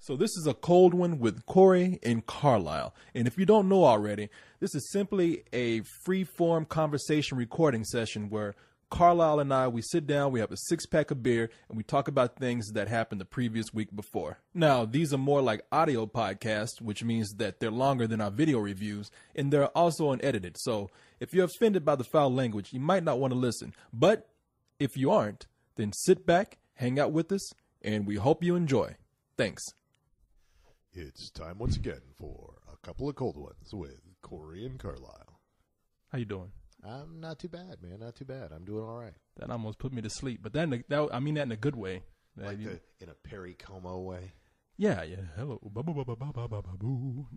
So this is a cold one with Corey and Carlisle. And if you don't know already, this is simply a free-form conversation recording session where Carlisle and I, we sit down, we have a six-pack of beer, and we talk about things that happened the previous week before. Now, these are more like audio podcasts, which means that they're longer than our video reviews, and they're also unedited. So if you're offended by the foul language, you might not want to listen. But if you aren't, then sit back, hang out with us, and we hope you enjoy. Thanks. It's time once again for a couple of cold ones with Corey and Carlisle. How you doing? I'm not too bad, man. Not too bad. I'm doing all right. That almost put me to sleep, but that I mean that in a good way. Like in a Perry Como way. Yeah. Hello.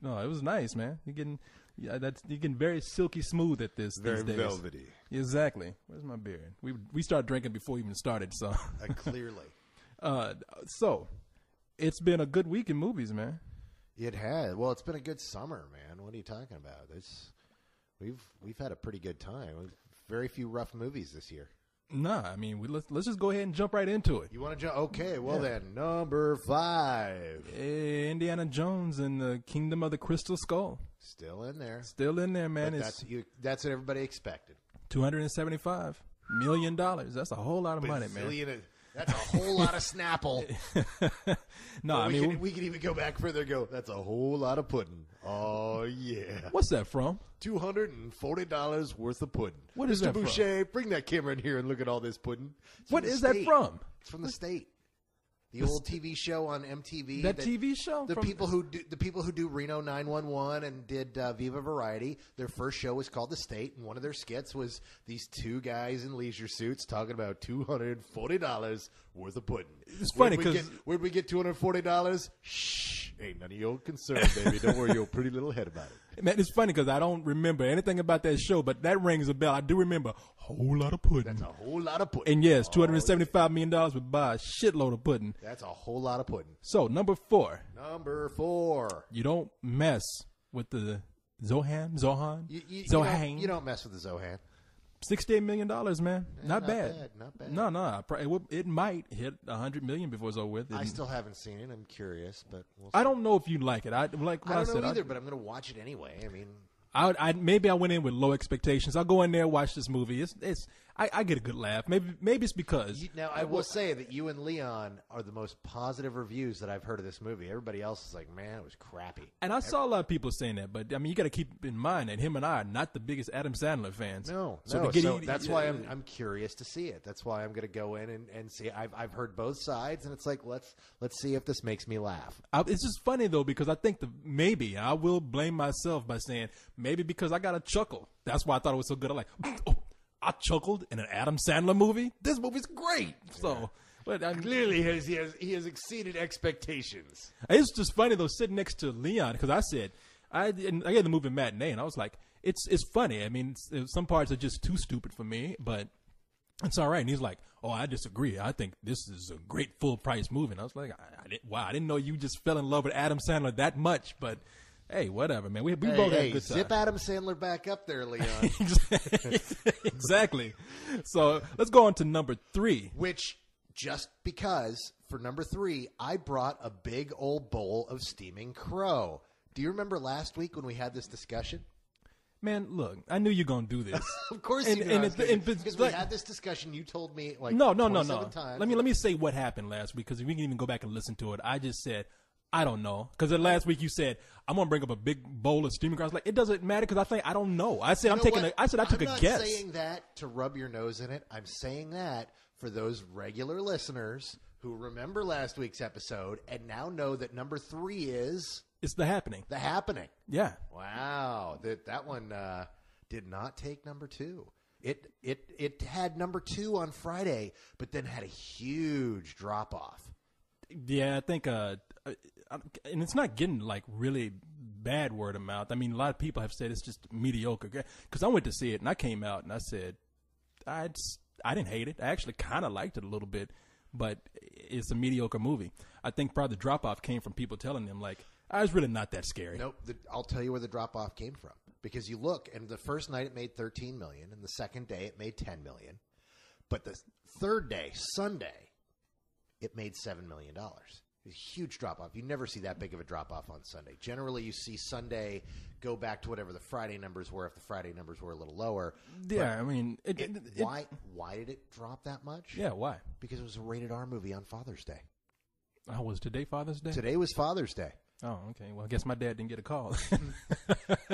No, it was nice, man. You're getting very silky smooth at this. Very these days. velvety. Exactly. Where's my beer? We started drinking before we even started, so. Clearly. So, it's been a good week in movies, man. It has. Well, it's been a good summer, man. What are you talking about? We've had a pretty good time. Very few rough movies this year. Nah, I mean, let's just go ahead and jump right into it. You want to jump? Okay, well then, number 5. Indiana Jones and the Kingdom of the Crystal Skull. Still in there. Still in there, man. But that's what everybody expected. $275 million. That's a whole lot of money, man. That's a whole lot of Snapple. No, I mean we can even go back further and go, that's a whole lot of pudding. Oh, yeah. What's that from? $240 worth of pudding. What is Mr. that Boucher, bring that camera in here and look at all this pudding. What is that from? It's from the state. The old TV show on MTV. That TV show? The people who do Reno 911 and did Viva Variety. Their first show was called The State, and one of their skits was these two guys in leisure suits talking about $240 worth of pudding. It's funny because where'd we get $240? Shh, ain't none of your concern, baby. Don't worry your pretty little head about it. Man, it's funny because I don't remember anything about that show, but that rings a bell. I do remember a whole lot of pudding. That's a whole lot of pudding. And yes, $275 million would buy a shitload of pudding. That's a whole lot of pudding. So, number 4. Number 4. You don't mess with the Zohan. You don't mess with the Zohan. $68 million, man. Yeah, not bad. Not bad. No. It might hit $100 million before it's over with. I still haven't seen it. I'm curious, but we'll see. I don't know if you like it. I don't know either, but I'm going to watch it anyway. I mean, maybe I went in with low expectations. I'll go in there, watch this movie. I get a good laugh. Maybe it's because now I will say that you and Leon are the most positive reviews that I've heard of this movie. Everybody else is like, man, it was crappy. And I saw a lot of people saying that, but I mean, you got to keep in mind that him and I are not the biggest Adam Sandler fans. No. So that's why I'm curious to see it. That's why I'm going to go in and see. I've heard both sides, and it's like let's see if this makes me laugh. It's just funny though because I think maybe I will blame myself by saying maybe because I got a chuckle. That's why I thought it was so good. I'm like, oh, I chuckled in an Adam Sandler movie. This movie's great. So, but clearly he has exceeded expectations. It's just funny though sitting next to Leon because I said I gave the movie matinee and I was like, it's funny. I mean, some parts are just too stupid for me, but it's all right. And he's like, oh, I disagree. I think this is a great full price movie. And I was like, I didn't know you just fell in love with Adam Sandler that much, but. Hey, whatever, man. We both had a good time. Zip Adam Sandler back up there, Leon. Exactly. So let's go on to number 3. Which, just because, for number 3, I brought a big old bowl of steaming crow. Do you remember last week when we had this discussion? Man, look, I knew you were going to do this. Of course you knew. Because we had this discussion. You told me like no. 27 times. Let me say what happened last week because we can even go back and listen to it. I just said, I don't know. Because last week you said, I'm going to bring up a big bowl of steaming crow. I was like, it doesn't matter because I don't know. I said, I took a guess. I'm not saying that to rub your nose in it. I'm saying that for those regular listeners who remember last week's episode and now know that number 3 is... It's The Happening. The Happening. Yeah. Wow. That one did not take number 2. It had number 2 on Friday, but then had a huge drop-off. Yeah, I think, and it's not getting like really bad word of mouth. I mean, a lot of people have said it's just mediocre. Because I went to see it and I came out and I said, I didn't hate it. I actually kind of liked it a little bit, but it's a mediocre movie. I think probably the drop off came from people telling them like, I was really not that scary. Nope. I'll tell you where the drop off came from. Because you look, and the first night it made $13 million, and the second day it made $10 million, but the third day, Sunday, it made $7 million. A huge drop off. You never see that big of a drop off on Sunday. Generally, you see Sunday go back to whatever the Friday numbers were, if the Friday numbers were a little lower. Yeah, I mean, why did it drop that much? Yeah, why? Because it was a rated R movie on Father's Day. Oh, was today Father's Day? Today was Father's Day. Oh, okay. Well, I guess my dad didn't get a call.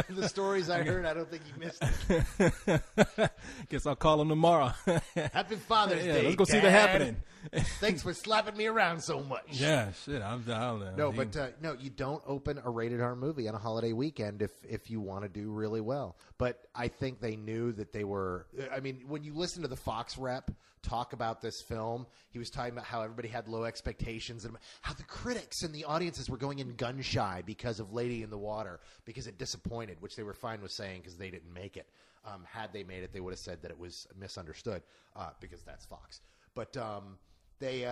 The stories I heard, I don't think you missed it. Guess I'll call him tomorrow. Happy Father's Day, let's go Dad. see the happening. Thanks for slapping me around so much. Yeah, shit. I don't know. No, but no, you don't open a rated R movie on a holiday weekend if you want to do really well. But I think they knew that they were. I mean, when you listen to the Fox rep talk about this film, he was talking about how everybody had low expectations and how the critics and the audiences were going in gun shy because of Lady in the Water, because it disappointed, which they were fine with saying because they didn't make it. Had they made it, they would have said that it was misunderstood because that's Fox. But they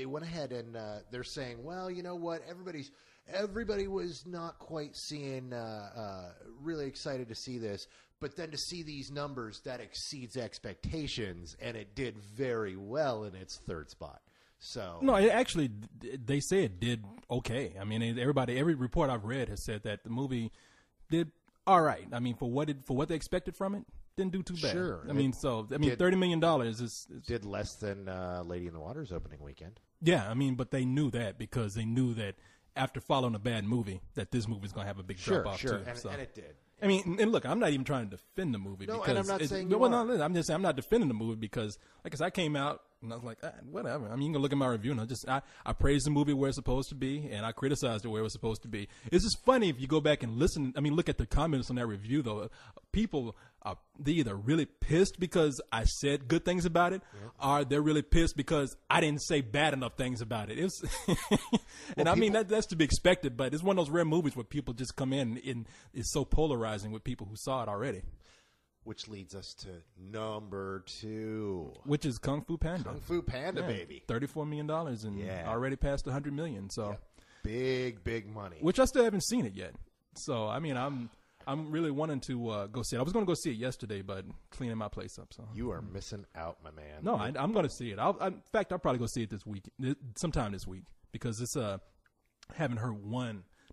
went ahead and they're saying, well, you know what, everybody was not quite seeing really excited to see this, but then to see these numbers, that exceeds expectations, and it did very well in its third spot. So no, it actually, they say it did okay. I mean, every report I've read has said that the movie did all right. I mean, for what they expected from it, didn't do too bad. Sure. I mean, $30 million is did less than Lady in the Water's opening weekend. Yeah, I mean, but they knew that because they knew that after following a bad movie, that this movie's going to have a big drop off too. And it did. I mean, and look, I'm not even trying to defend the movie. No, because and I'm not saying you well, are. no, I'm just saying I'm not defending the movie because, like I said, I came out and I was like, whatever. I mean, you can look at my review and I praised the movie where it's supposed to be, and I criticized it where it was supposed to be. It's just funny if you go back and listen. I mean, look at the comments on that review though. People they either really pissed because I said good things about it, or they're really pissed because I didn't say bad enough things about it. It was, and I mean that's to be expected, but it's one of those rare movies where people just come in and it's so polarizing with people who saw it already. Which leads us to number 2, which is Kung Fu Panda. Kung Fu Panda, baby. $34 million and already passed $100 million. So big money. Which I still haven't seen it yet. So I mean, I'm really wanting to go see it. I was going to go see it yesterday, but cleaning my place up. So you are missing out, my man. No, I'm going to see it. In fact, I'll probably go see it this week, sometime this week, because it's haven't heard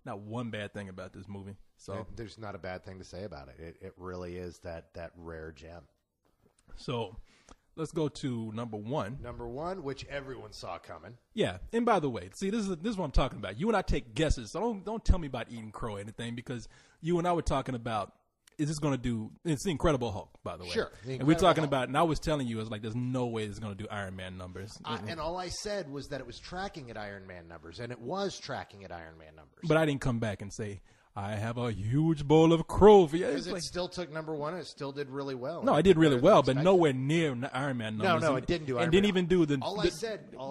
not one bad thing about this movie. So there's not a bad thing to say about it. It really is that rare gem. So let's go to number 1. Number 1, which everyone saw coming. Yeah, and by the way, see, this is what I'm talking about. You and I take guesses. So don't tell me about eating crow or anything, because you and I were talking about, is this going to do? It's the Incredible Hulk, by the way. Sure. And we're talking about, and I was telling you, it's like there's no way it's going to do Iron Man numbers. And all I said was that it was tracking at Iron Man numbers, and it was tracking at Iron Man numbers. But I didn't come back and say, I have a huge bowl of crow for you. Because it still took number 1, and it still did really well. No, I did really well, but nowhere near Iron Man numbers. No, it didn't do Iron Man. And didn't even do the... All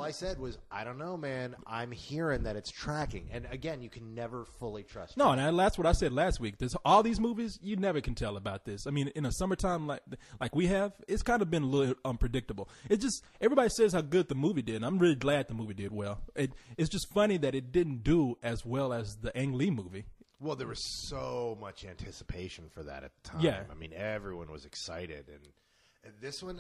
I said was, I don't know, man. I'm hearing that it's tracking. And again, you can never fully trust. No, and that's what I said last week. There's all these movies, you never can tell about this. I mean, in a summertime like we have, it's kind of been a little unpredictable. It's just, everybody says how good the movie did, and I'm really glad the movie did well. It's just funny that it didn't do as well as the Ang Lee movie. Well, there was so much anticipation for that at the time. Yeah. I mean, everyone was excited. And this one,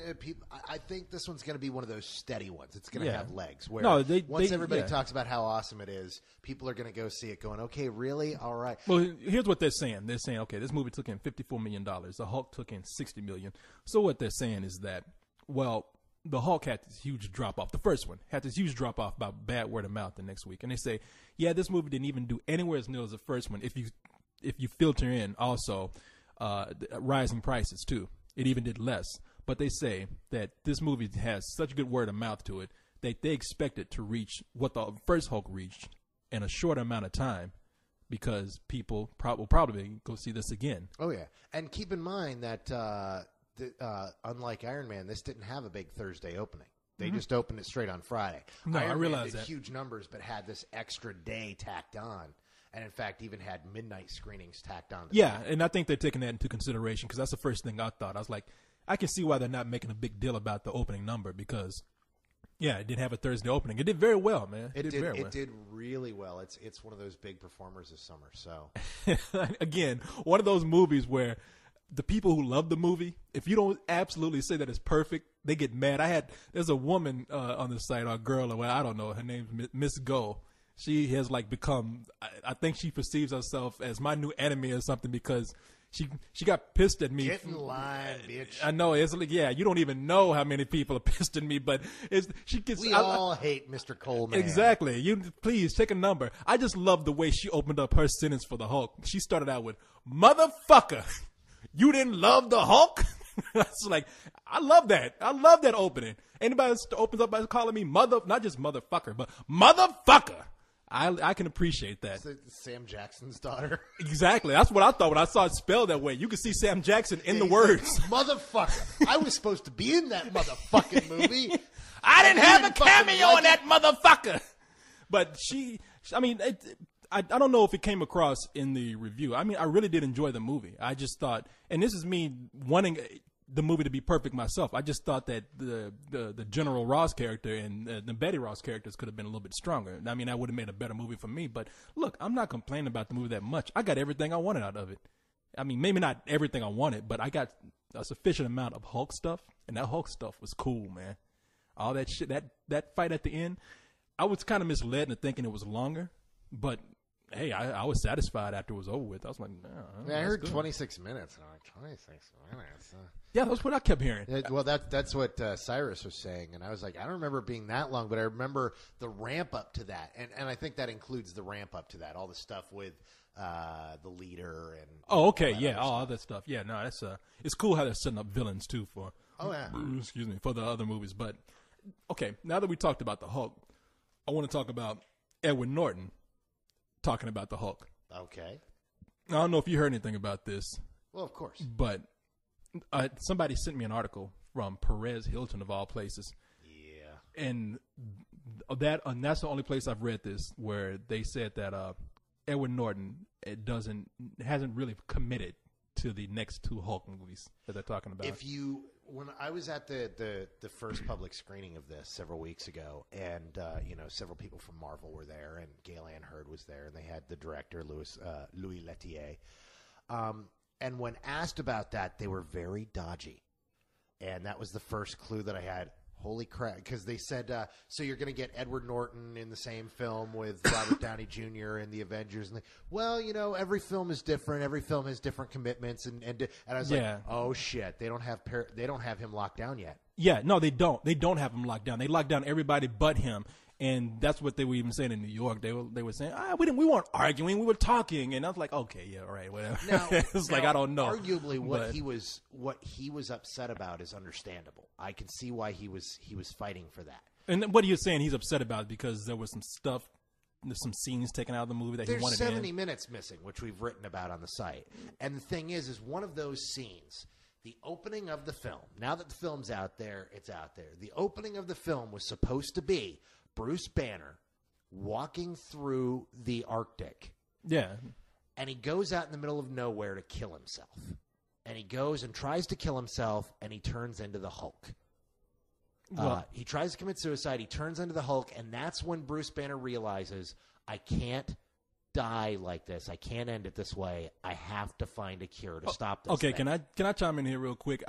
I think this one's going to be one of those steady ones. It's going to have legs. Where once everybody talks about how awesome it is, people are going to go see it going, okay, really? All right. Well, here's what they're saying. They're saying, okay, this movie took in $54 million. The Hulk took in $60 million. So what they're saying is that, well, the Hulk had this huge drop-off. The first one had this huge drop-off by bad word of mouth the next week. And they say, yeah, this movie didn't even do anywhere as near as the first one. If you filter in also rising prices too, it even did less. But they say that this movie has such good word of mouth to it that they expect it to reach what the first Hulk reached in a short amount of time, because people will probably go see this again. Oh, yeah. And keep in mind that unlike Iron Man, this didn't have a big Thursday opening. They just opened it straight on Friday. No, Iron I realize Man did that. Huge numbers, but had this extra day tacked on. And in fact, even had midnight screenings tacked on. Yeah, and I think they're taking that into consideration, because that's the first thing I thought. I was like, I can see why they're not making a big deal about the opening number, because, yeah, it did have a Thursday opening. It did very well, man. It did very well. It did really well. It's one of those big performers this summer. So again, one of those movies where the people who love the movie, if you don't absolutely say that it's perfect, they get mad. There's a woman on the site, or a girl, or I don't know, her name's Miss Go. She has like become, I think she perceives herself as my new enemy or something because she got pissed at me. Get in line, bitch. I know, it's like, yeah, you don't even know how many people are pissed at me, but she gets. We all hate Mr. Coleman. Exactly. You please take a number. I just love the way she opened up her sentence for the Hulk. She started out with "motherfucker." You didn't love the Hulk? That's like, I love that. I love that opening. Anybody that opens up by calling me not just motherfucker, but motherfucker. I can appreciate that. Sam Jackson's daughter. Exactly. That's what I thought when I saw it spelled that way. You could see Sam Jackson in the words. Like, motherfucker. I was supposed to be in that motherfucking movie. I didn't have a cameo in that motherfucker. But I don't know if it came across in the review. I mean, I really did enjoy the movie. I just thought, and this is me wanting the movie to be perfect myself. I just thought that the General Ross character and the Betty Ross characters could have been a little bit stronger. I mean, that would have made a better movie for me. But look, I'm not complaining about the movie that much. I got everything I wanted out of it. I mean, maybe not everything I wanted, but I got a sufficient amount of Hulk stuff, and that Hulk stuff was cool, man. All that shit, that fight at the end, I was kind of misled into thinking it was longer, but hey, I was satisfied after it was over with. I was like, I heard 26 minutes. And I'm like, 26 minutes. Yeah, that's what I kept hearing. Well, that's what Cyrus was saying, and I was like, I don't remember it being that long, but I remember the ramp up to that, and I think that includes the ramp up to that, all the stuff with the leader and. Oh, okay, yeah, all that stuff. Yeah, no, that's it's cool how they're setting up villains too for. Oh yeah. Excuse me, for the other movies, but okay. Now that we talked about the Hulk, I want to talk about Edward Norton talking about the Hulk. Okay. I don't know if you heard anything about this. Well, of course. But somebody sent me an article from Perez Hilton of all places. Yeah. And that's the only place I've read this where they said that Edward Norton hasn't really committed to the next two Hulk movies that they're talking about. When I was at the first public screening of this several weeks ago, and several people from Marvel were there, and Gale Ann Hurd was there, and they had the director Louis Leterrier. And when asked about that, they were very dodgy, and that was the first clue that I had. Holy crap! Because they said, so you're going to get Edward Norton in the same film with Robert Downey Jr. and the Avengers, and every film is different. Every film has different commitments, and I was like, oh shit, they don't have him locked down yet. Yeah, no, they don't. They don't have him locked down. They locked down everybody but him, and that's what they were even saying in New York. They were saying, we weren't arguing, we were talking, and I was like, okay, yeah, all right, whatever. It's like I don't know. Arguably, what he was upset about is understandable. I can see why he was fighting for that. And what are you saying? He's upset about because there was some stuff, there's some scenes taken out of the movie that he wanted. There's 70 minutes missing, which we've written about on the site. And the thing is one of those scenes. The opening of the film, now that the film's out there, it's out there. The opening of the film was supposed to be Bruce Banner walking through the Arctic. Yeah. And he goes out in the middle of nowhere to kill himself. And he goes and tries to kill himself, and he turns into the Hulk. He tries to commit suicide. He turns into the Hulk, and that's when Bruce Banner realizes, I can't die like this. I can't end it this way. I have to find a cure to stop this. Okay, thing. Can I chime in here real quick?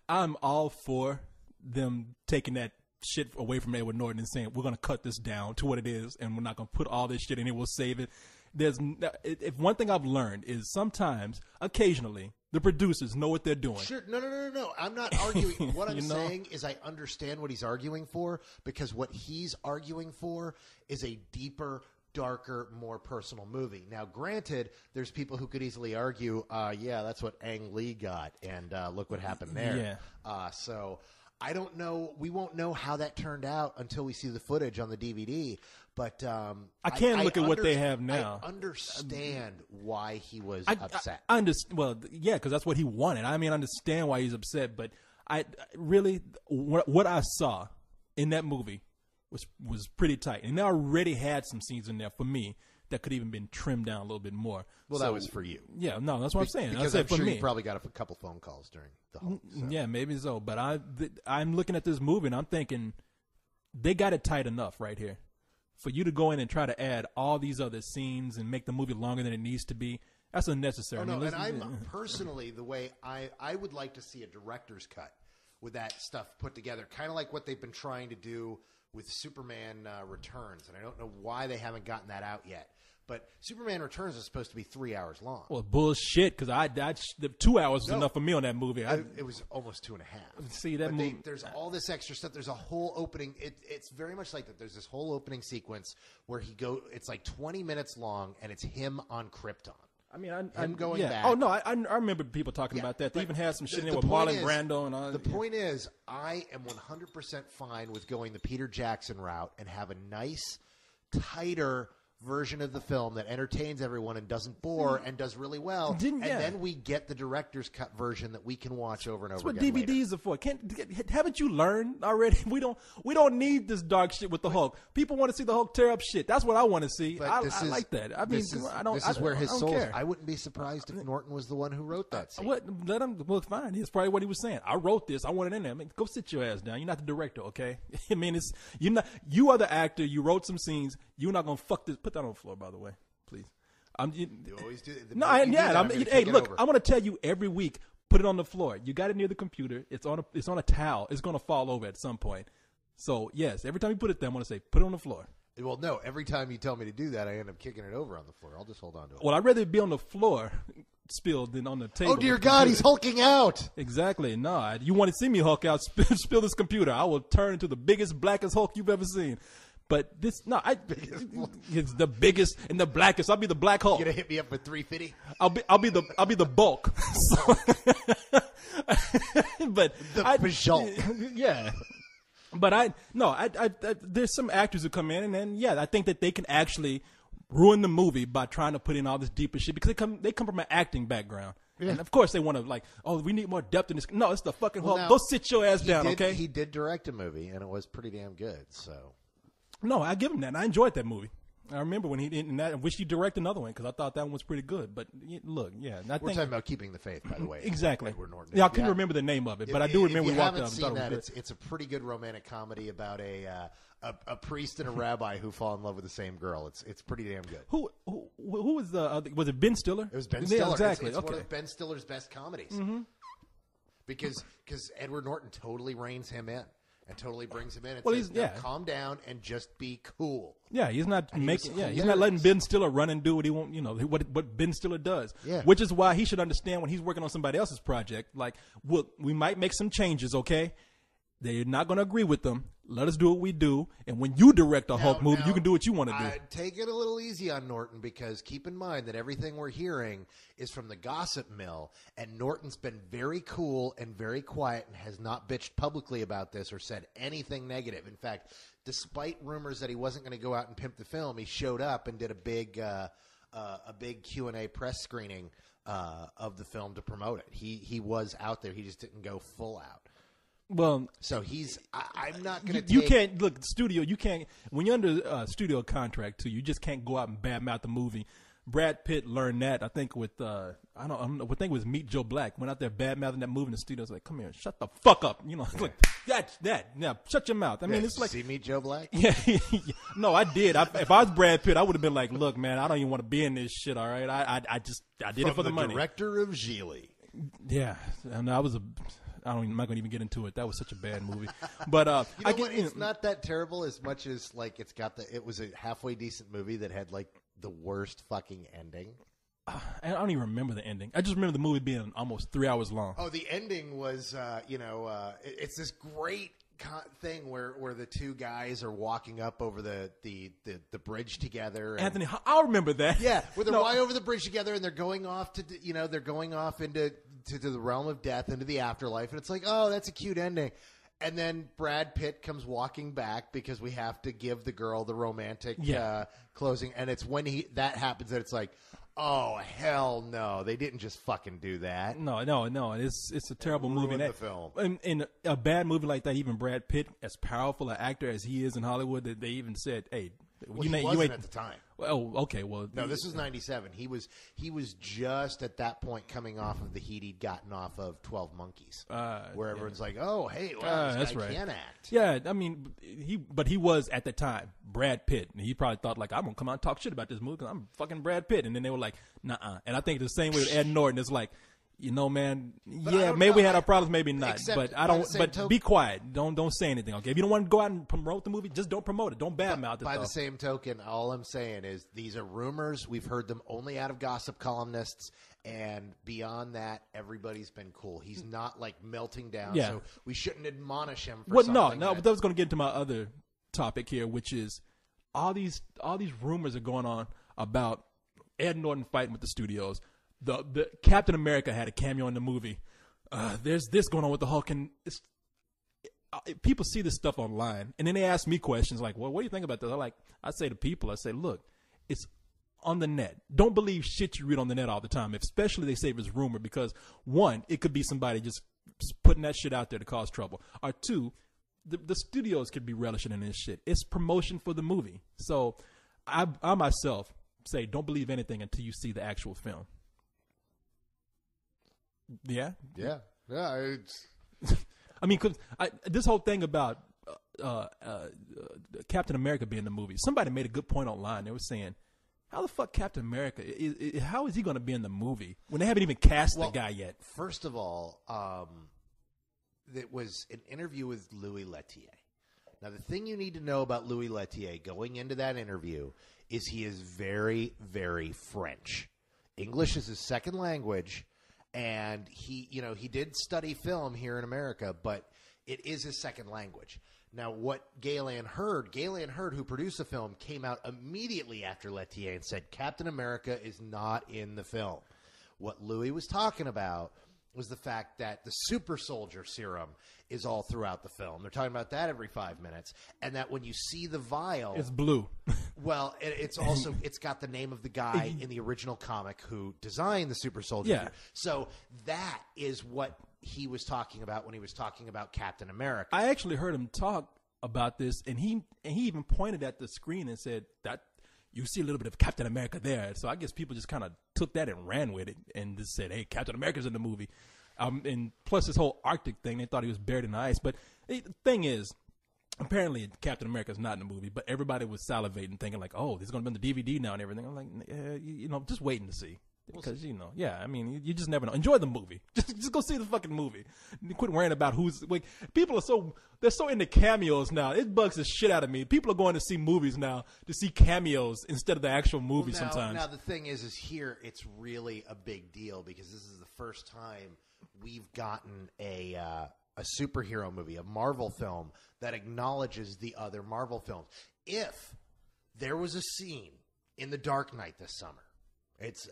I'm all for them taking that shit away from Edward Norton and saying we're going to cut this down to what it is, and we're not going to put all this shit in it. We'll save it. If one thing I've learned is sometimes, occasionally, the producers know what they're doing. Sure, no. I'm not arguing. What I'm saying is I understand what he's arguing for, because what he's arguing for is a deeper, darker, more personal movie. Now, granted, there's people who could easily argue, that's what Ang Lee got, and look what happened there. Yeah. So I don't know. We won't know how that turned out until we see the footage on the DVD. But I can't look at what they have now. I understand why he was upset. I understand. Well, yeah, because that's what he wanted. I mean, I understand why he's upset. But I really, what I saw in that movie was pretty tight, and they already had some scenes in there for me that could even been trimmed down a little bit more. Well, that was for you. Yeah, no, that's what I'm saying. Because I'm sure you probably got a couple phone calls during the whole. So. Yeah, maybe so. But I'm looking at this movie and I'm thinking they got it tight enough right here for you to go in and try to add all these other scenes and make the movie longer than it needs to be. That's unnecessary. Oh, no, I mean, and I'm personally the way I would like to see a director's cut with that stuff put together, kind of like what they've been trying to do with Superman Returns, and I don't know why they haven't gotten that out yet. But Superman Returns is supposed to be 3 hours long. Well, bullshit, because the 2 hours was enough for me on that movie. It was almost 2.5. See, that movie. There's all this extra stuff. There's a whole opening. It's very much like that. There's this whole opening sequence where it's like 20 minutes long, and it's him on Krypton. I mean, I'm going back. Oh, no, I remember people talking about that. They even had some shit in there with Marlon Brando and all that. The point is, I am 100% fine with going the Peter Jackson route and have a nice, tighter version of the film that entertains everyone and doesn't bore and does really well. Then we get the director's cut version that we can watch over and over again. That's what DVDs are for. Haven't you learned already? We don't need this dark shit with the Hulk. People want to see the Hulk tear up shit. That's what I want to see. I like that. I mean, this is where his soul is. I wouldn't be surprised if Norton was the one who wrote that scene. Let him. Well, fine. It's probably what he was saying. I wrote this. I want it in there. I mean, go sit your ass down. You're not the director, okay? I mean, you are the actor. You wrote some scenes. You're not gonna fuck this. Put that on the floor, by the way, please. You always do. Hey, look, I'm gonna tell you every week. Put it on the floor. You got it near the computer. It's on a towel. It's gonna fall over at some point. So yes, every time you put it there, I'm gonna say put it on the floor. Well, no. Every time you tell me to do that, I end up kicking it over on the floor. I'll just hold on to it. Well, I'd rather it be on the floor spilled than on the table. Oh dear God, he's hulking out. Exactly. No, you want to see me hulk out? Spill this computer. I will turn into the biggest, blackest Hulk you've ever seen. But it's the biggest and the blackest. I'll be the Black Hulk. You gonna hit me up for $350? I'll be the bulk. So, but yeah. But there's some actors who come in and I think that they can actually ruin the movie by trying to put in all this deeper shit because they come from an acting background. Yeah. And of course they want to we need more depth in this. No, it's the fucking Hulk. Go sit your ass down, okay? He did direct a movie and it was pretty damn good. So. No, I give him that. I enjoyed that movie. I remember when he did that. I wish he'd direct another one because I thought that one was pretty good. But look, we're talking about Keeping the Faith, by the way. Exactly. Edward Norton. Yeah, I couldn't remember the name of it, but I do remember we walked out. If you haven't seen that, it's a pretty good romantic comedy about a priest and a rabbi who fall in love with the same girl. It's pretty damn good. Who was was it Ben Stiller? It was Ben Stiller. Yeah, exactly. It's one of Ben Stiller's best comedies. Mm-hmm. Because Edward Norton totally reins him in. And totally brings him in and says, calm down and just be cool. Yeah, he's not he's not letting Ben Stiller run and do what he won't, what Ben Stiller does. Yeah. Which is why he should understand when he's working on somebody else's project, we might make some changes, okay? They're not going to agree with them. Let us do what we do. And when you direct a Hulk movie, you can do what you want to do. Take it a little easy on Norton because keep in mind that everything we're hearing is from the gossip mill. And Norton's been very cool and very quiet and has not bitched publicly about this or said anything negative. In fact, despite rumors that he wasn't going to go out and pimp the film, he showed up and did a big Q&A press screening of the film to promote it. He was out there. He just didn't go full out. Well, so I'm not going to. You can't look studio. You can't when you're under studio contract too. You just can't go out and badmouth the movie. Brad Pitt learned that I think with I think it was Meet Joe Black went out there badmouthing that movie in the studio. It's like, come here, shut the fuck up. Like that. Yeah, shut your mouth. I mean, it's like see Meet Joe Black. Yeah, no, I did. If I was Brad Pitt, I would have been like, look, man, I don't even want to be in this shit. All right, I did it for the money. Director of Gigli. Yeah, and I'm not going to even get into it. That was such a bad movie. But it's not that terrible as much as it was a halfway decent movie that had the worst fucking ending. I don't even remember the ending. I just remember the movie being almost 3 hours long. Oh, the ending was it's this great thing where the two guys are walking up over the bridge together. Anthony, I'll remember that. Yeah, where they're way over the bridge together and they're going off into the realm of death, into the afterlife, and it's like, oh, that's a cute ending. And then Brad Pitt comes walking back because we have to give the girl the romantic closing, and it's when that happens that it's like, oh hell no, they didn't just fucking do that. No, it's a terrible movie. The film. In a bad movie like that, even Brad Pitt, as powerful an actor as he is in Hollywood, they even said, hey, Well, he wasn't at the time. Oh, okay. Well, no, this was 97. He was just at that point coming off of the heat he'd gotten off of 12 Monkeys, where everyone's like, "Oh, hey, wow, this guy can act." Yeah, I mean, he was at the time Brad Pitt, and he probably thought like, "I'm gonna come out and talk shit about this movie because I'm fucking Brad Pitt," and then they were like, "Nah." And I think the same way with Ed Norton. It's like, you know, man, maybe we had our problems, maybe not. But I don't. But be quiet. Don't say anything. Okay, if you don't want to go out and promote the movie, just don't promote it. Don't badmouth it. By the same token, all I'm saying is these are rumors. We've heard them only out of gossip columnists, and beyond that, everybody's been cool. He's not like melting down, so we shouldn't admonish him. For something no. But that was going to get into my other topic here, which is all these rumors are going on about Ed Norton fighting with the studios. The Captain America had a cameo in the movie. There's this going on with the Hulk, and people see this stuff online, and then they ask me questions like, "Well, what do you think about this?" I say to people, "Look, it's on the net. Don't believe shit you read on the net all the time, especially they say it's rumor, because one, it could be somebody just putting that shit out there to cause trouble, or two, the studios could be relishing in this shit. It's promotion for the movie. So I myself say, don't believe anything until you see the actual film." Yeah. I mean, cause this whole thing about Captain America being in the movie, somebody made a good point online. They were saying, how the fuck Captain America, how is he going to be in the movie when they haven't even cast the guy yet? First of all, it was an interview with Louis Leterrier. Now, the thing you need to know about Louis Leterrier going into that interview is he is very, very French. English is his second language. And he did study film here in America, but it is his second language. Now, what Galen Hurd, who produced the film, came out immediately after Leterrier and said, Captain America is not in the film. What Louis was talking about was the fact that the super soldier serum is all throughout the film. They're talking about that every 5 minutes. And that when you see the vial... It's blue. Well, it's also... It's got the name of the guy in the original comic who designed the super soldier. Yeah. So that is what he was talking about when he was talking about Captain America. I actually heard him talk about this, and he even pointed at the screen and said that you see a little bit of Captain America there. So I guess people just kind of took that and ran with it and just said, hey, Captain America's in the movie. And plus this whole Arctic thing, they thought he was buried in the ice. But the thing is, apparently Captain America's not in the movie, but everybody was salivating, thinking like, oh, this is going to be on the DVD now and everything. I'm like, just waiting to see. Because, I mean, you just never know. Enjoy the movie. Just go see the fucking movie. Quit worrying about who's, like, people are they're so into cameos now. It bugs the shit out of me. People are going to see movies now to see cameos instead of the actual movie sometimes. Now, the thing is here, it's really a big deal because this is the first time we've gotten a superhero movie, a Marvel film that acknowledges the other Marvel films. If there was a scene in The Dark Knight this summer,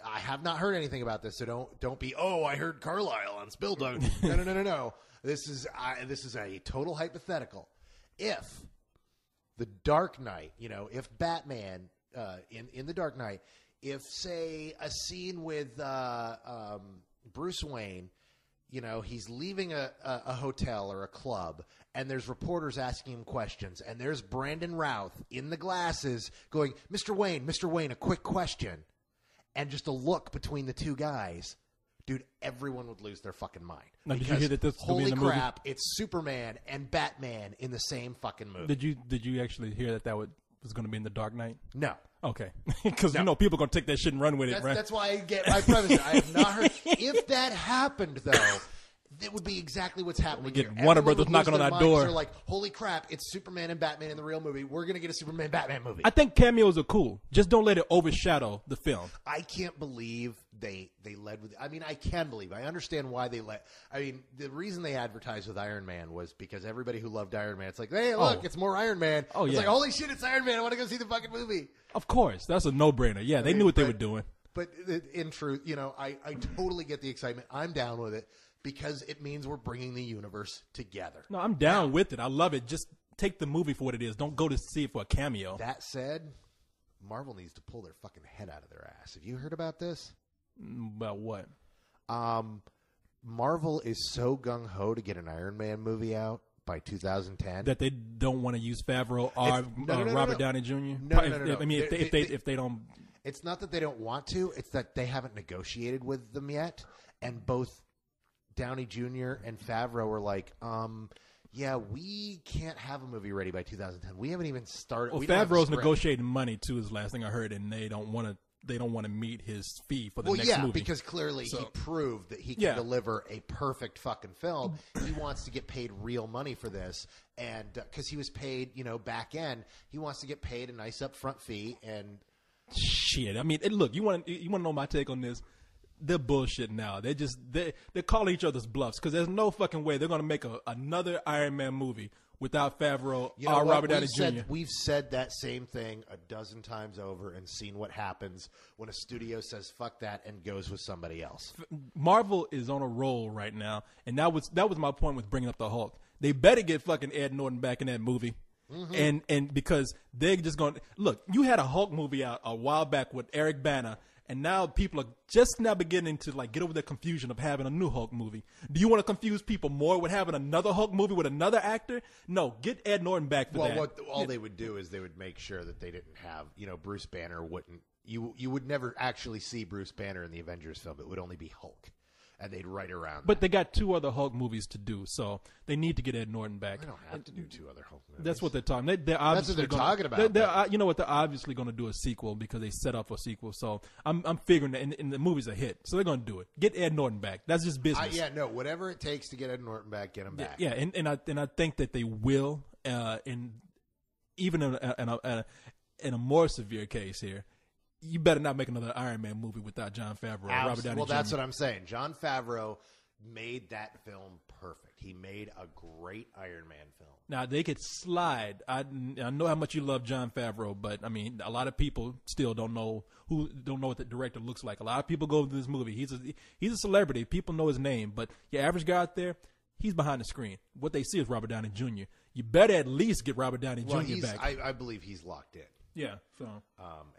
I have not heard anything about this, so don't be, I heard Carlisle on Spill Dog. No. This is a total hypothetical. If The Dark Knight, if Batman in The Dark Knight, if, say, a scene with Bruce Wayne, he's leaving a hotel or a club, and there's reporters asking him questions, and there's Brandon Routh in the glasses going, Mr. Wayne, a quick question. And just a look between the two guys, dude, everyone would lose their fucking mind. Now, did you hear that this will be in the movie? Holy crap, it's Superman and Batman in the same fucking movie. Did you actually hear that was going to be in The Dark Knight? No. Okay. Because, people are going to take that shit and run with it, right? That's why I get my premise. I have not heard. If that happened, though, that would be exactly what's happening here. Warner Brothers knocking on that door. They're like, holy crap, it's Superman and Batman in the real movie. We're going to get a Superman-Batman movie. I think cameos are cool. Just don't let it overshadow the film. I can't believe they led with... I mean, I can believe. I understand why they led... I mean, the reason they advertised with Iron Man was because everybody who loved Iron Man, it's like, hey, look, it's more Iron Man. Oh, it's yeah. like, holy shit, it's Iron Man. I want to go see the fucking movie. Of course. That's a no-brainer. Yeah, they knew what they were doing. But in truth, I totally get the excitement. I'm down with it. Because it means we're bringing the universe together. No, I'm down with it. I love it. Just take the movie for what it is. Don't go to see it for a cameo. That said, Marvel needs to pull their fucking head out of their ass. Have you heard about this? About what? Marvel is so gung-ho to get an Iron Man movie out by 2010. That they don't want to use Favreau or Robert Downey Jr. No. I mean, if they don't. It's not that they don't want to. It's that they haven't negotiated with them yet. And both Downey Jr. and Favreau were like, yeah, we can't have a movie ready by 2010. We haven't even started. Well, Favreau's negotiating money too. Is the last thing I heard, and they don't want to. They don't want to meet his fee for the next movie. Because clearly he proved that he can deliver a perfect fucking film. He wants to get paid real money for this, and because he was paid, back end, he wants to get paid a nice upfront fee. And shit, I mean, look, you want to know my take on this? They're bullshit now. They're calling each other's bluffs because there's no fucking way they're going to make another Iron Man movie without Favreau or Robert Downey Jr. We've said that same thing a dozen times over and seen what happens when a studio says fuck that and goes with somebody else. Marvel is on a roll right now, and that was my point with bringing up the Hulk. They better get fucking Ed Norton back in that movie. Mm-hmm. And because they're just going to look, you had a Hulk movie out a while back with Eric Bana. And now people are just now beginning to get over the confusion of having a new Hulk movie. Do you want to confuse people more with having another Hulk movie with another actor? No, get Ed Norton back for that. Well, all they would do is they would make sure that they didn't have, Bruce Banner wouldn't. You would never actually see Bruce Banner in the Avengers film. It would only be Hulk. And they'd write around But they got 2 other Hulk movies to do, so they need to get Ed Norton back. They don't have to do 2 other Hulk movies. That's what they're talking. That's what they're talking about. You know what? They're obviously going to do a sequel because they set up a sequel. So I'm figuring that and the movie's a hit, so they're going to do it. Get Ed Norton back. That's just business. Whatever it takes to get Ed Norton back, get him back. Yeah, and I think that they will. Even in a more severe case here. You better not make another Iron Man movie without Jon Favreau. Robert Downey Jr. Well, that's what I'm saying. Jon Favreau made that film perfect. He made a great Iron Man film. Now, they could slide. I know how much you love Jon Favreau, but, I mean, a lot of people still don't know what the director looks like. A lot of people go to this movie. He's a celebrity. People know his name. But your average guy out there, he's behind the screen. What they see is Robert Downey Jr. You better at least get Robert Downey Jr. back. I believe he's locked in. Yeah, so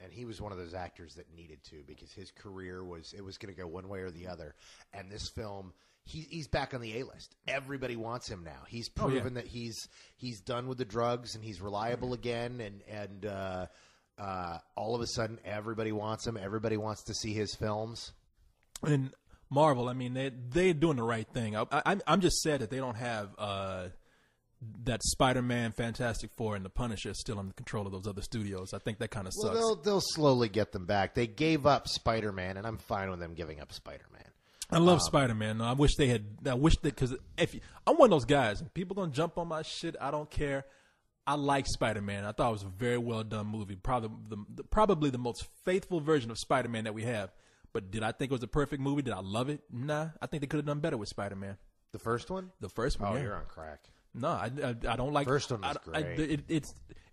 and he was one of those actors that needed to because his career was going to go one way or the other. And this film, he's back on the A-list. Everybody wants him now. He's proven that he's done with the drugs and he's reliable again. And all of a sudden, everybody wants him. Everybody wants to see his films. And Marvel, I mean, they're doing the right thing. I'm just sad that they don't have. That Spider-Man, Fantastic Four, and the Punisher still under control of those other studios. I think that kind of sucks. Well, they'll slowly get them back. They gave up Spider-Man, and I'm fine with them giving up Spider-Man. I love Spider-Man. I wish they had. I wish that because I'm one of those guys. People gonna jump on my shit. I don't care. I like Spider-Man. I thought it was a very well done movie. Probably the most faithful version of Spider-Man that we have. But did I think it was a perfect movie? Did I love it? Nah. I think they could have done better with Spider-Man. The first one? The first one. Oh, yeah. You're on crack. No, I don't like. First one was great.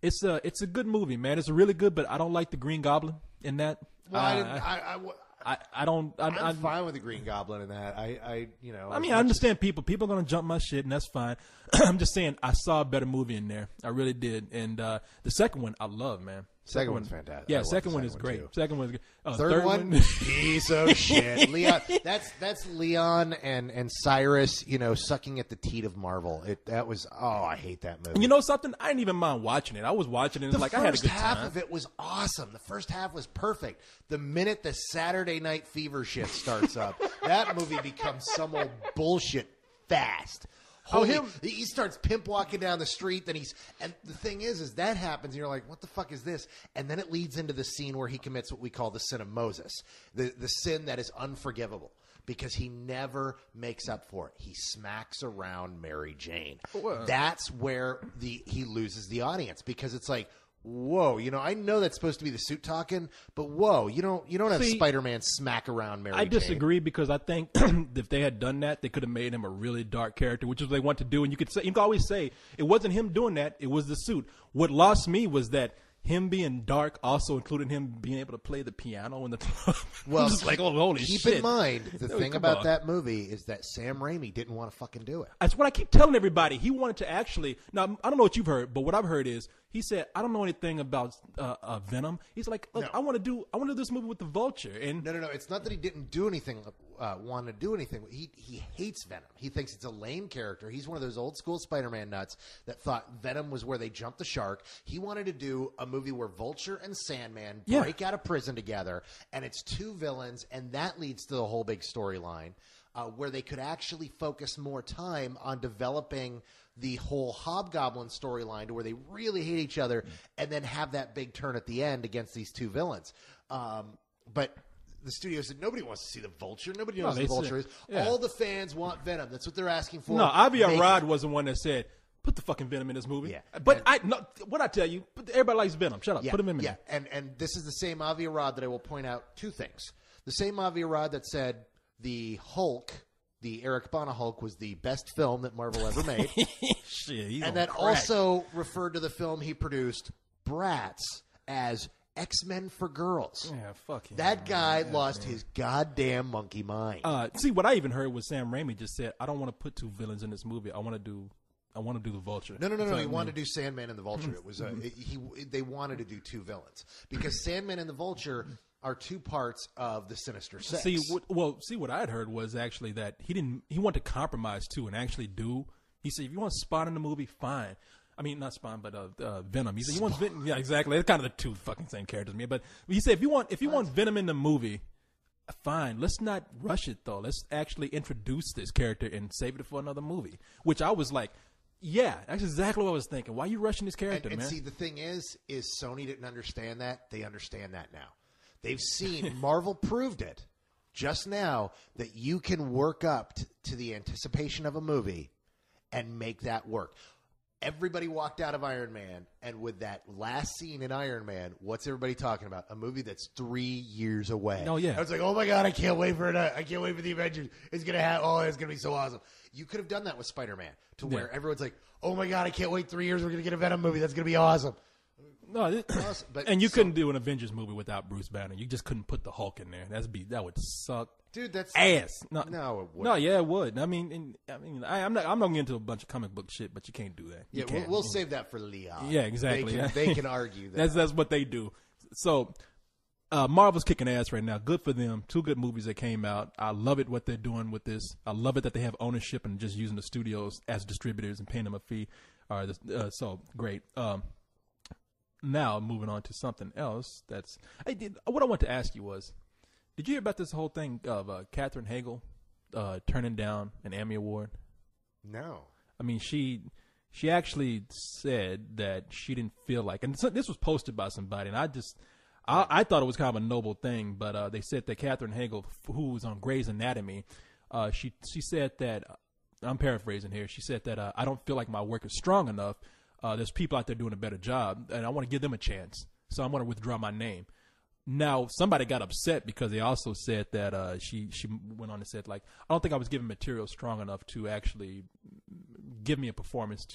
It's a good movie, man. It's really good, but I don't like the Green Goblin in that. Well, I don't. I'm fine with the Green Goblin in that. I understand people are gonna jump my shit, and that's fine. I'm just saying I saw a better movie in there. I really did, and the second one I love, man. Second one's fantastic. Yeah, second one is great. Second one is good. Third one, piece of shit. Leon, that's Leon and Cyrus, sucking at the teat of Marvel. I hate that movie. And you know something? I didn't even mind watching it. I was watching it. I had a good time. The first half of it was awesome. The first half was perfect. The minute the Saturday Night Fever shit starts up, that movie becomes some old bullshit fast. He starts pimp walking down the street. And the thing is that happens. And you're like, what the fuck is this? And then it leads into the scene where he commits what we call the sin of Moses, the sin that is unforgivable because he never makes up for it. He smacks around Mary Jane. Whoa. That's where he loses the audience because it's like, whoa, I know that's supposed to be the suit talking, but whoa, you don't have Spider-Man smack around Mary Jane. I disagree because I think if they had done that, they could have made him a really dark character, which is what they want to do. And you can always say it wasn't him doing that; it was the suit. What lost me was that him being dark also included him being able to play the piano in the club. Well, just like, oh, holy keep shit. in mind, the thing about that movie is that Sam Raimi didn't want to fucking do it. That's what I keep telling everybody. He wanted to actually – now, I don't know what you've heard, but what I've heard is he said, I don't know anything about Venom. He's like, look, I want to do this movie with the Vulture. And No. It's not that he didn't do anything wanted to do anything. He hates Venom. He thinks it's a lame character. He's one of those old school Spider-Man nuts that thought Venom was where they jumped the shark. He wanted to do a movie where Vulture and Sandman break out of prison together, and it's two villains, and that leads to the whole big storyline where they could actually focus more time on developing the whole Hobgoblin storyline to where they really hate each other, and then have that big turn at the end against these two villains. But the studio said nobody wants to see the Vulture. Nobody knows who the Vulture is. Yeah. All the fans want Venom. That's what they're asking for. No, Avi Arad was the one that said, put the fucking Venom in this movie. Yeah. But what I tell you, everybody likes Venom. Shut up. Put him in there. Yeah, and this is the same Avi Arad that I will point out two things. The same Avi Arad that said the Hulk, the Eric Bana Hulk, was the best film that Marvel ever made. Shit, and that also referred to the film he produced, Bratz, as X-Men for girls. Yeah, fuck him. That guy lost his goddamn monkey mind. See, what I even heard was Sam Raimi just said, "I don't want to put two villains in this movie. I want to do the Vulture." No. He wanted to do Sandman and the Vulture. It was they wanted to do two villains because Sandman and the Vulture are two parts of the Sinister Six. See, what I had heard was actually that he wanted to compromise too and actually do. He said, if you want Spawn in the movie, fine. I mean, not Spawn, but Venom. He said, "You want Venom?" Yeah, exactly. It's kind of the two fucking same characters to me. But he said, if you want Venom in the movie, fine. Let's not rush it though. Let's actually introduce this character and save it for another movie. Which I was like, yeah, that's exactly what I was thinking. Why are you rushing this character, and man? See, the thing is Sony didn't understand that. They understand that now. They've seen Marvel proved it just now that you can work up to the anticipation of a movie and make that work. Everybody walked out of Iron Man, and with that last scene in Iron Man, what's everybody talking about? A movie that's 3 years away. Oh yeah, I was like, oh my god, I can't wait for it. I can't wait for the Avengers. It's gonna have. Oh, it's gonna be so awesome. You could have done that with Spider-Man, to where everyone's like, oh my god, I can't wait 3 years. We're gonna get a Venom movie. That's gonna be awesome. No, awesome. And you couldn't do an Avengers movie without Bruce Banner. You just couldn't put the Hulk in there. That would suck. Dude, that's ass. No, it wouldn't. No, yeah, it would. I mean, I'm not getting into a bunch of comic book shit, but you can't do that. Yeah, we'll save that for Leon. Yeah, exactly. They can argue that. That's what they do. So, Marvel's kicking ass right now. Good for them. Two good movies that came out. I love it what they're doing with this. I love it that they have ownership and just using the studios as distributors and paying them a fee. So great. Now moving on to something else. What I want to ask you was, did you hear about this whole thing of Katherine Hagel turning down an Emmy Award? No. I mean, she actually said that she didn't feel like, and this was posted by somebody, and I thought it was kind of a noble thing, but they said that Katherine Hagel, who was on Grey's Anatomy, she said that, I'm paraphrasing here, she said that I don't feel like my work is strong enough. There's people out there doing a better job, and I want to give them a chance, so I'm going to withdraw my name. Now, somebody got upset because they also said that she went on and said, like, I don't think I was given material strong enough to actually give me a performance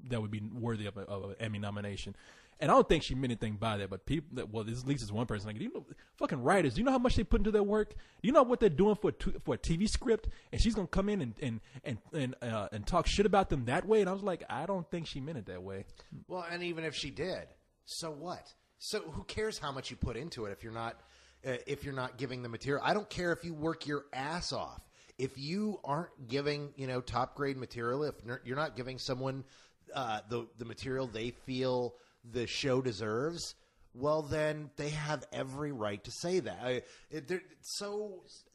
that would be worthy of an Emmy nomination. And I don't think she meant anything by that, but people, at least there's one person, like, do you know, fucking writers, do you know how much they put into their work? Do you know what they're doing for a TV script? And she's going to come in and talk shit about them that way? And I was like, I don't think she meant it that way. Well, and even if she did, so what? So who cares how much you put into it if you're not giving the material? I don't care if you work your ass off. If you aren't giving, top grade material, if you're not giving someone the material they feel the show deserves, well, then they have every right to say that.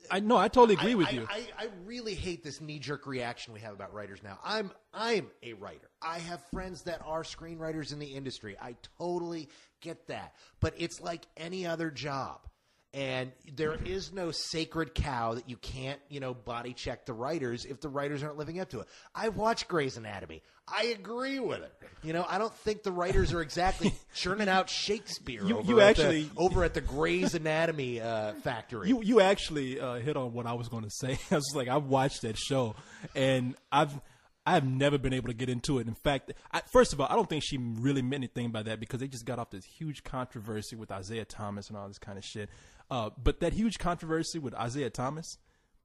I know, I totally agree with you. I really hate this knee-jerk reaction we have about writers now. I'm a writer. I have friends that are screenwriters in the industry. I totally get that. But it's like any other job. And there is no sacred cow that you can't, body check the writers if the writers aren't living up to it. I watch Grey's Anatomy. I agree with it. I don't think the writers are exactly churning out Shakespeare over at the Grey's Anatomy factory. You actually hit on what I was going to say. I was like, I've watched that show, and I've never been able to get into it. In fact, first of all, I don't think she really meant anything by that because they just got off this huge controversy with Isaiah Thomas and all this kind of shit. But that huge controversy with Isaiah Thomas,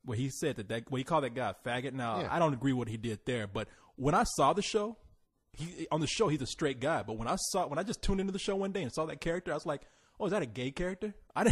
where he said where he called that guy a faggot. Now, yeah. I don't agree with what he did there, but when I saw the show, on the show he's a straight guy. But when I just tuned into the show one day and saw that character, I was like, oh, is that a gay character? I